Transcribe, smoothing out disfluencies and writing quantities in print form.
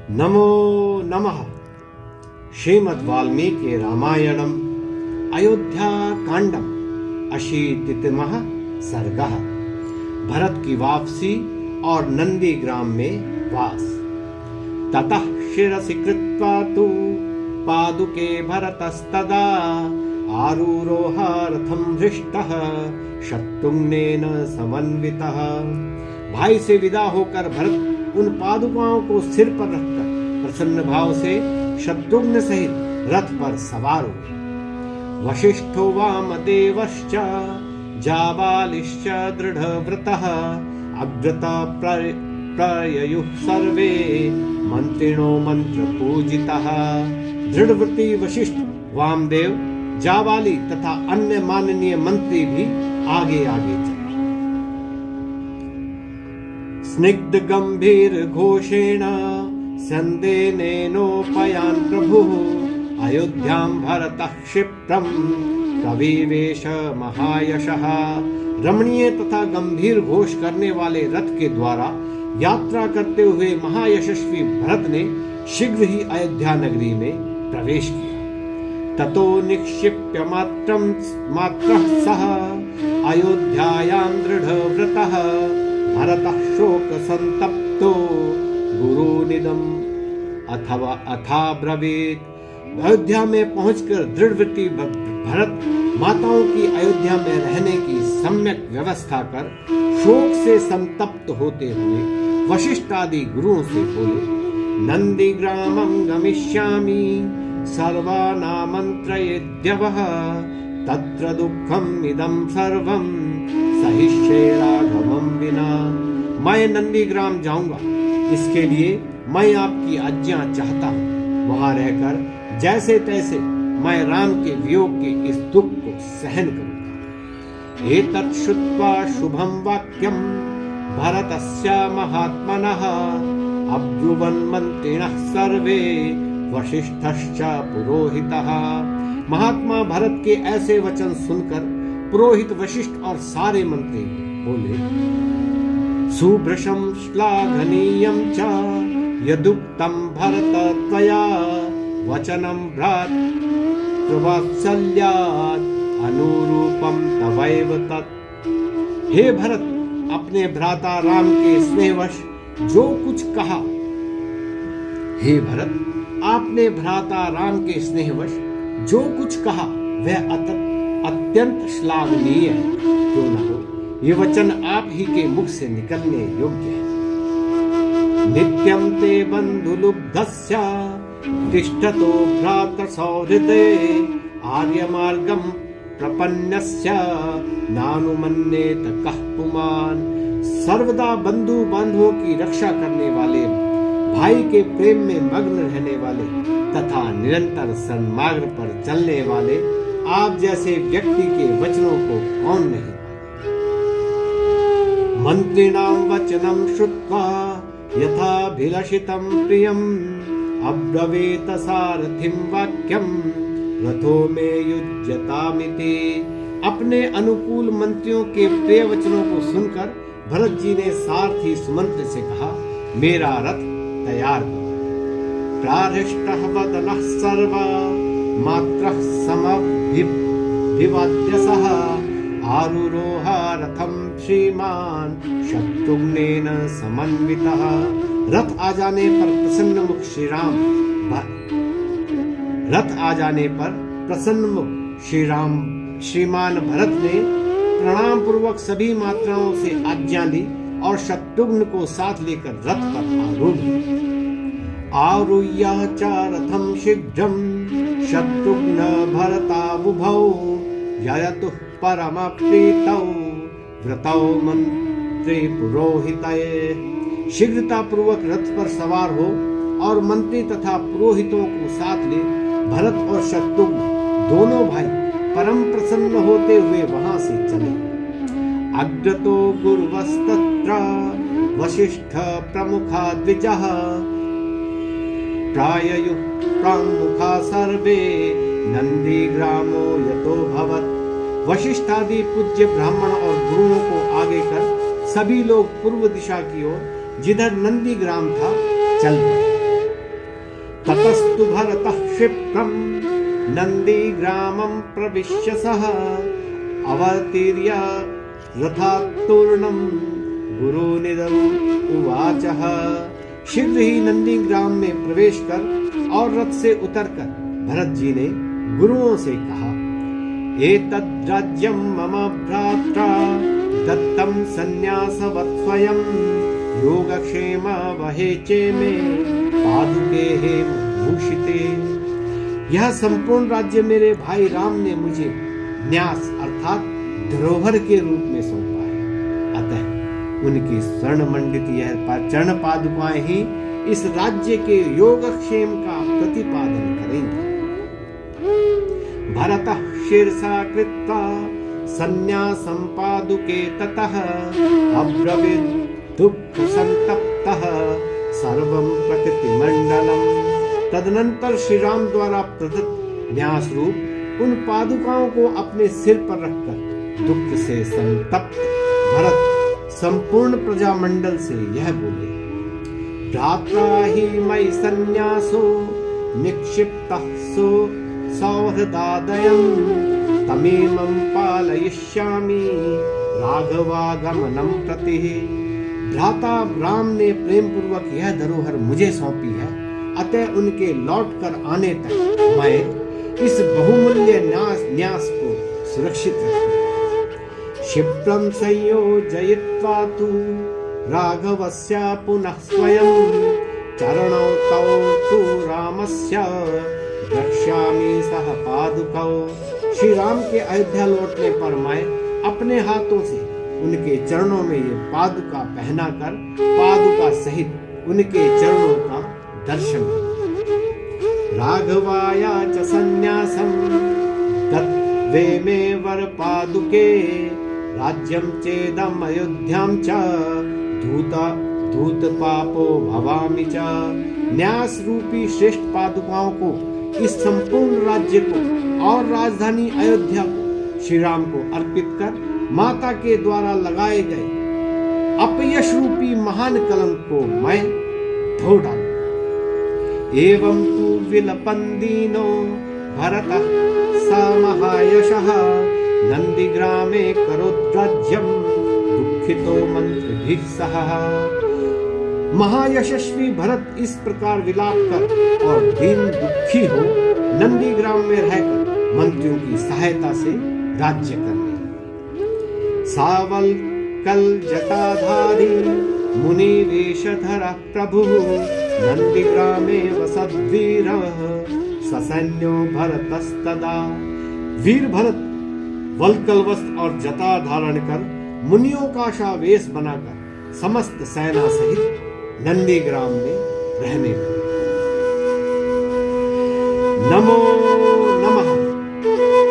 नमो नमः। श्रीमद् वाल्मीकि रामायणम अयोध्या कांडम अशीतितमः सर्गः। भरत की वापसी और नंदीग्राम में वास। ततः शिरसि कृत्वा तु पादुके भरतस्तदा आरूरोह रथं हृष्टः शत्रुघ्नेन समन्वितः। भाई से विदा होकर भरत उन पादुकाओं को सिर पर रखकर प्रसन्न भाव से शत्रुघ्न सहित रथ पर सवार हुए। वशिष्ठो वामदेवश्च जाबालिश्च दृढ़व्रतः अग्रता प्रययुः सर्वे मंत्रिणो मंत्र पूजितः। दृढ़व्रती वशिष्ठ, वामदेव, जाबाली तथा अन्य माननीय मंत्री भी आगे आगे चले। स्निग्ध गंभीर घोषेण संदेनेनोपयान् प्रभुः अयोध्यां भरतः क्षिप्रं कविवेश महायशः। रमणीय तथा गंभीर घोष करने वाले रथ के द्वारा यात्रा करते हुए महायशस्वी भरत ने शीघ्र ही अयोध्या नगरी में प्रवेश किया। ततो निक्षिप्य मात्रः सह अयोध्यायां दृढ़व्रतः भरतः शोक संतप्तो गुरुनिदम् अथा ब्रवीत। अयोध्या में पहुंचकर दृढ़व्रती भरत माताओं की अयोध्या में रहने की सम्यक व्यवस्था कर शोक से संतप्त होते हुए वशिष्ठ आदि गुरुओं से बोले, नंदीग्रामं गमिष्यामि सर्वानामन्त्रयेद्यवः तत्र दुःखम् इदं सर्वं सहिष्ये राघवं विना। मैं नंदीग्राम जाऊंगा, इसके लिए मैं आपकी आज्ञा चाहता हूँ। वहां रहकर जैसे तैसे मैं राम के वियोग के इस दुख को सहन करूंगा। एतत् श्रुत्वा शुभं वाक्यं भरतस्य महात्मनः अब्रुवन् मंत्रिणः सर्वे वशिष्ठश्च पुरोहितः। महात्मा भरत के ऐसे वचन सुनकर पुरोहित वशिष्ठ और सारे मंत्री बोले, सुभृशं श्लाघनीयं च यदुक्तं भरत त्वया वचनं भ्रातृवात्सल्यात् अनुरूपं तवैव तत्। हे भरत, अपने भ्राता राम के स्नेहवश जो कुछ कहा, हे भरत, आपने भ्राता राम के स्नेहवश जो कुछ कहा वह अत्यंत श्लाघनीय है। क्यों न हो, ये वचन आप ही के मुख से निकलने योग्य है। नित्यं ते बंधुलुब्धस्य तिष्ठतो भ्रातृसौहृदे आर्यमार्गं प्रपन्नस्य नानुमन्येत कः पुमान्। सर्वदा बंधु बांधवों की रक्षा करने वाले, भाई के प्रेम में मग्न रहने वाले तथा निरंतर सन्मार्ग पर चलने वाले आप जैसे व्यक्ति के वचनों को कौन नहीं। मंत्रिणां वचनं श्रुत्वा यथाभिलषितं प्रियम् अब्रवीत सारथिं वाक्यं रथो मे युज्यतामिति। अपने अनुकूल मंत्रियों के प्रिय वचनों को सुनकर भरत जी ने सारथी सुमंत्र से कहा, मेरा रथ तैयार करो। प्राहृष्टः वदनः सर्वा मात्रः समभिवाद्यसः आरुरोह रथं श्रीमान शत्रुघ्नेन समन्वितः। रथ आ जाने पर प्रसन्न मुख श्रीमान भरत ने प्रणाम पूर्वक सभी मात्राओं से आज्ञा ली और शत्रुघ्न को साथ लेकर रथ पर आरूढ़ हुए। आरुह्य च रथं शीघ्रं शत्रुघ्न भरतावुभौ ययतुः परमप्रीतौ व्रतौ मंत्री पुरोहितये। शीघ्रता पूर्वक रथ पर सवार हो और मंत्री तथा पुरोहितों को साथ ले भरत और शत्रुघ्न दोनों भाई परम प्रसन्न होते हुए वहां से चले। अग्रतो गुरुवस्तत्र वशिष्ठ प्रमुखा द्विजः प्राययुः प्राङ्मुखा सर्वे नंदीग्रामो यतो भवत्। वशिष्ठ आदि पूज्य ब्राह्मण और गुरुओं को आगे कर सभी लोग पूर्व दिशा की ओर जिधर नंदीग्राम था चल पड़े। ततस्तु भरतः क्षिप्रं नन्दीग्रामं प्रविश्य सः अवतीर्य रथात्तूर्णं गुरुनिदम् उवाचः। शीघ्र ही नंदीग्राम में प्रवेश कर और रथ से उतरकर भरत जी ने गुरुओं से कहा, एतद् राज्यं मम भ्रात्रा दत्तं सन्न्यासवत् स्वयं योगक्षेम वहेचे मे पादुके भूषिते। यह संपूर्ण राज्य मेरे भाई राम ने मुझे न्यास अर्थात धरोहर के रूप में सौंपा है। अतः उनकी स्वर्ण मंडित यह चरण पादुकाएं ही इस राज्य के योगक्षेम का प्रतिपादन करेंगे। भरतः शिरसा कृत्वा सन्न्यासं पादुके ततः अब्रवीत् दुःख संतप्तः सर्वं प्रकृति मंडलम। तदनंतर श्री राम द्वारा प्रदत्त न्यास रूप उन पादुकाओं को अपने सिर पर रखकर दुख से संतप्त भरत संपूर्ण प्रजामंडल से यह बोले, भ्रात्रा हि मयि सन्न्यासो निक्षिप्तः सो सौहृदादयं तमेमं पालयिष्यामि राघवागमनं प्रति। भ्राता राम ने प्रेम पूर्वक यह धरोहर मुझे सौंपी है, अतः उनके लौट कर आने तक मैं इस बहुमूल्य न्यास को सुरक्षित रखूंगा। क्षिप्रं संयोजयित्वा तु राघवस्य पुनः स्वयं चरणौ तौ तु रामस्य रक्ष्यामि सह पादुकौ। श्री राम के अयोध्या लौटने पर मैं अपने हाथों से उनके चरणों में ये पादुका पहनाकर पादुका सहित उनके चरणों का दर्शन करूं। राघवाया च सन्न्यासं तत्वे मे वर पादुके राज्यं चेदम अयोध्यां च धूत पापो भवामि च। न्यास रूपी श्रेष्ठ पादुकाओं को, इस संपूर्ण राज्य को और राजधानी अयोध्या को श्री राम को अर्पित कर माता के द्वारा लगाए गए अपयश रूपी महान कलंक को मैं धो डालूंगा। एवं तु विलपन्दीनो भरतः स महायशः नंदीग्रामे करोद्राज्यं दुःखितो मंत्रिभिः सह। महायशस्वी भरत इस प्रकार विलाप कर और दीन दुखी हो नंदीग्राम में रहकर मंत्रियों की सहायता से राज्य करने। सावल कल जटाधारी मुनि वेशधर प्रभु नंदीग्रामे वसद्वीरः ससैन्यो भरतस्तदा। वीर भरत वल्कल वस्त्र और जटा धारण कर मुनियों का सा वेश बनाकर समस्त सेना सहित नंदीग्राम में रहने लगे। नमो